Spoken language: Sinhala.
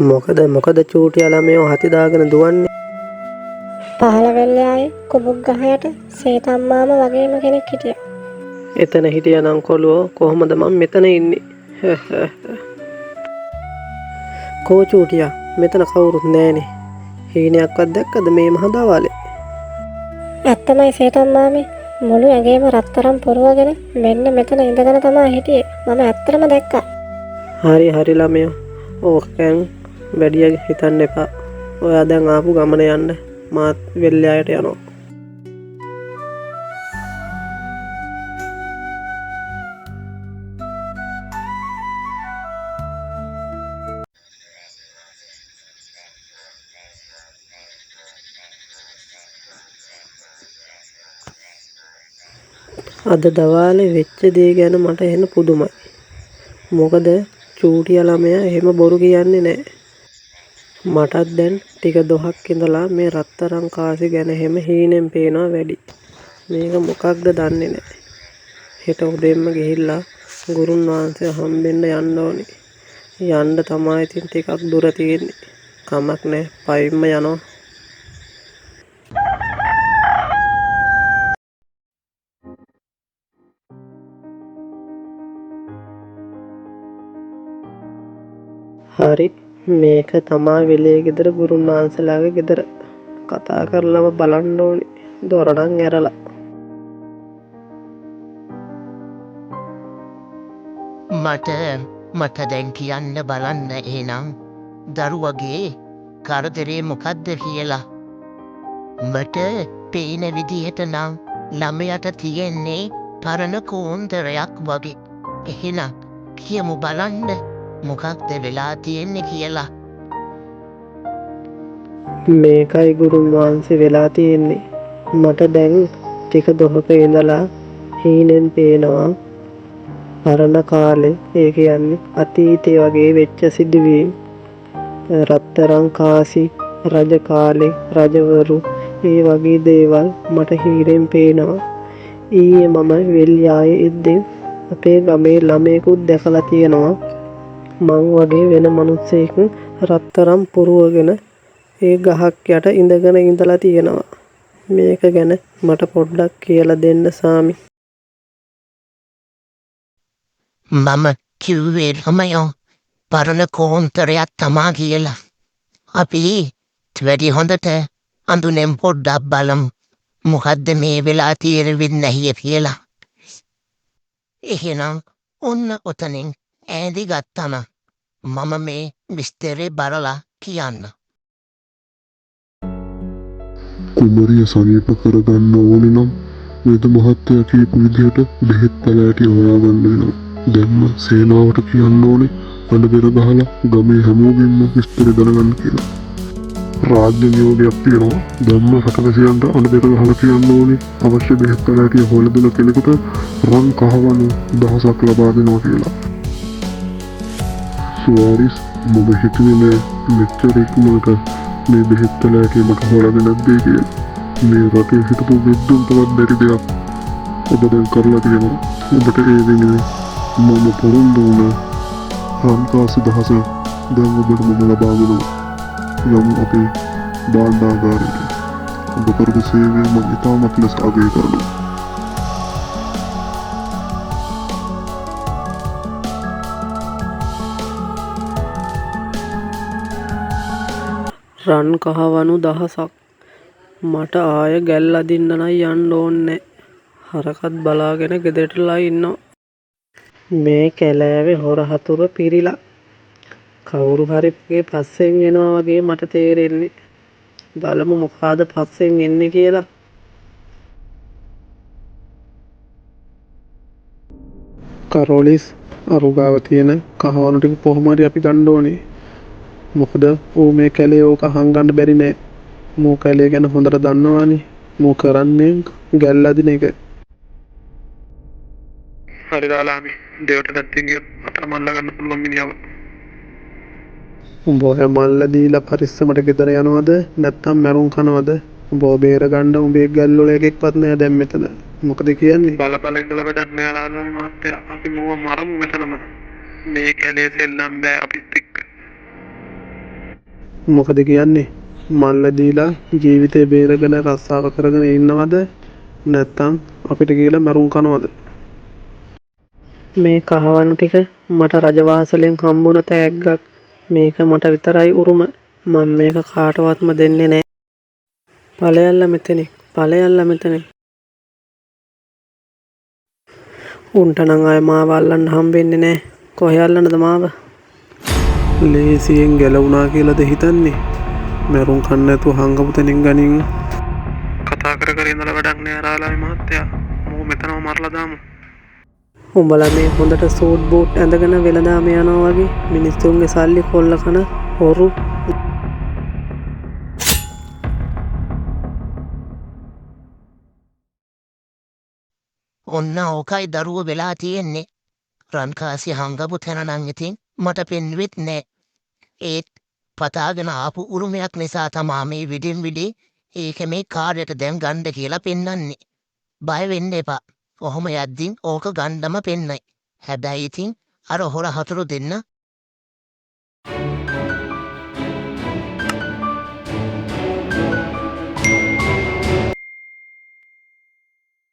මොකද චූටියා ළමයෝ හති දාගෙන දුවන්නේ. පහළ වෙල්යාවේ කුබුක් ගහයට සේතම්මාම වගේම කෙනෙක් හිටියා. එතන හිටියනම් කොළුවෝ කොහොමද මම මෙතන ඉන්නේ? කෝ චූටියා මෙතන කවුරුත් නෑනේ. හීනයක්වත් දැක්කද මේ මහ දවාලේ? ඇත්තමයි සේතම්මාමේ මුළු ඇඟේම රත්තරන් පුරවගෙන මෙන්න මෙතන ඉඳගෙන තමයි හිටියේ. මම ඇත්තටම දැක්කා. හරි ළමයෝ. ඕකෙන් වැඩිය හිතන්න එපා. ඔයා දැන් ආපු ගමන යන්න. මාත් වෙල්යායට යනවා. අද දවාලේ වෙච්ච දේ ගැන මට එන්න පුදුමයි. මොකද චූටියා ළමයා එහෙම බොරු කියන්නේ නැහැ. මටත් දැන් ටික දොහක් ඉඳලා මේ රත්තරන් කාසි ගැන එහෙම හීනෙන් පේනවා වැඩි. මේක මොකක්ද දන්නේ නැහැ. හෙට උදේම ගිහිල්ලා ගුරුන් වහන්සේ හම්බෙන්න යන්න ඕනේ. යන්න තමයි ඉතින් ටිකක් දුර තියෙන්නේ. කමක් නැහැ. පයින්ම යනවා. හරි මේක තමා වෙලේ ගෙදර ගුරුන් වහන්සේලාගේ ගෙදර. කතා කරලම බලන්න ඕනේ. දොර නම් ඇරලා. මට දැන් කියන්න බලන්න එහෙනම් දරුවගේ කරදරේ මොකද්ද කියලා. මට පේන විදිහට නම් ළමයට තියෙන්නේ පරණ කෝන්දරයක් වගේ. එහෙනම් කියමු බලන්න මොකක්ද වෙලා තියෙන්නේ කියලා. මේකයි ගුරුන් වහන්සේ වෙලා තියෙන්නේ. මට දැන් ටික දොහක ඉඳලා හීනෙන් පේනවා පරණ කාලේ, ඒ කියන්නේ අතීතේ වගේ වෙච්ච සිදුවීම්. රත්තරන් කාසි රජ කාලේ රජවරු ඒ වගේ දේවල් මට හීනෙන් පේනවා. ඊයේ මම වෙල්යාවේ ඉද්දී අපේ ගමේ ළමයෙකුත් දැකලා තියෙනවා. මං වගේ වෙන මිනිස්සෙක් රත්තරන් පුරවගෙන ඒ ගහක් යට ඉඳලා තියෙනවා. මේක ගැන මට පොඩ්ඩක් කියලා දෙන්න සාමි. මම කිව්වේ ළමයෝ පරණ කෝන්තරයක් තමා කියලා. අපි වැඩි හොඳට අඳුනෙන් පොඩ්ඩක් බලමු. මොකද්ද මේ වෙලා තියෙන වෙන්නේ කියලා. එහෙනම් ඔන්න ඔතනින් ඈඳි ගත්තම මම මේ විස්තරේ බලලා කියන්න. කුමරිය සනීප කරගන්න ඕනේ නම් වේද මහත්තයා කියපු විදිහට බෙහෙත් පැලෑටි හොයාගන්න වෙනවා. දැන්ම සේනාවට කියන්න ඕනේ අඬ බෙර ගහලා ගමේ හැමෝගෙන්ම විස්තර දැනගන්න කියලා. රාජ්‍ය නියෝගයක් තියෙනවා. දැන්ම රටවැසියන්ට අඬ බෙර ගහලා කියන්න ඕනේ අවශ්‍ය බෙහෙත් පැලෑටි හොයලා දෙන කෙනෙකුට රන් කහවණු 1000ක් ලබා දෙනවා කියලා. සුවාරිස් මම හිතුවේ නෑ මෙච්චර ඉක්මනට මේ බෙහෙත් පැලෑටි මට හොයාගෙන නැද්දේ කියලා. මේ රටේ හිටපු විද්දුන්ටවත් බැරි දෙයක් ඔබ දැන් කරලා තියෙනවා. ඔබට ඒ වෙනුවෙන් මම පොරොන්දු වුණ රන්කාසි 1000 දැන් ඔබට මම ලබා දෙනවා. යමු අපේ භාණ්ඩාගාරයට. ඔබ කරපු සේවය මම ඉතාමත් ලෙස අගය කරනවා. රන් කහවණු 1000ක්. මට ආය ගැල් අදින්න නම් යන්න ඕනේ. හරකත් බලාගෙන ගෙදරටලා ඉන්නවා. මේ කැලෑවේ හොර හතුරු පිරිලා. කවුරු හරිගේ පස්සෙන් එනවා වගේ මට තේරෙන්නේ. බලමු මොකාද පස්සෙන් එන්නේ කියලා. කරෝලිස් අරුගාව තියෙන කහවණු ටික කොහොම හරි අපි ගන්න ඕනේ. මොකද ඌ මේ කැලේ ඕක හංගන්න බැරි නෑ. මෝ කැලේ ගැන හොඳට දන්නවානේ. මෝ කරන්නේ ගැල් අදින එක. හරි දාලාමි දෙවට නැත්නම් අපිට මල්ලා ගන්න පුළුවන් මිනිහව. උඹ ඔය මල්ල දීලා පරිස්සමට ගෙදර යනවද නැත්නම් මරුන් කනවද? උඹ බේර ගන්න උඹේ ගැල් වල එකෙක්වත් නෑ දැන් මෙතන. මොකද කියන්නේ? බල ඉඳලා වැඩක් නෑ ලාලු මහත්තයා. අපි මොව මරමු මෙතනම. මේ කැලේ සෙල්ලම් බෑ අපිත් එක්ක. මොකද කියන්නේ? මල්ල දීලා ජීවිතේ බේරගෙන රස්සාව කරගෙන ඉන්නවද? නැත්තම් අපිට කියලා මරුන් කනවද? මේ කහවණු ටික මට රජවාසලෙන් හම්බුන තෑග්ගක්. මේක මට විතරයි උරුම. මම මේක කාටවත්ම දෙන්නේ නෑ. ඵලයල්ලා මෙතනින්. ඵලයල්ලා මෙතනින්. උන්ට නම් අය මාව අල්ලන්න හම්බෙන්නේ නෑ. කොහේ අල්ලන්නද මාව? ලේසියෙන් ගැලවුණා කියලාද හිතන්නේ? මරුන් කන්න නැතුව හංගපු තැනින් ගනින්. කතා කර කර ඉඳලා වැඩක් නෑ රාලාමි මහත්තයා. මොකෝ මෙතනම මරලා දාමු. උඹලා මේ හොඳට සූට් බූට් ඇඳගෙන වෙලදාම යනවා වගේ මිනිස්සුන්ගේ සල්ලි කොල්ල කන හොරු. ඔන්න ඕකයි දරුව වෙලා තියෙන්නේ. රන්කාසි හංගපු තැන නම් ඉතින් මට පෙන්වෙත් නෑ. ඒත් පතාගෙන ආපු උරුමයක් නිසා තමා මේ විඩින් විඩි ඒක මේ කාර්යට දැන් ගණ්ඩ කියලා පෙන්නන්නේ. බය වෙන්න එපා. ඔහොම යද්දින් ඕක ගණ්ඩම පෙන්නයි. හැබැයි ඉතින් අර හොර හතුරු දෙන්න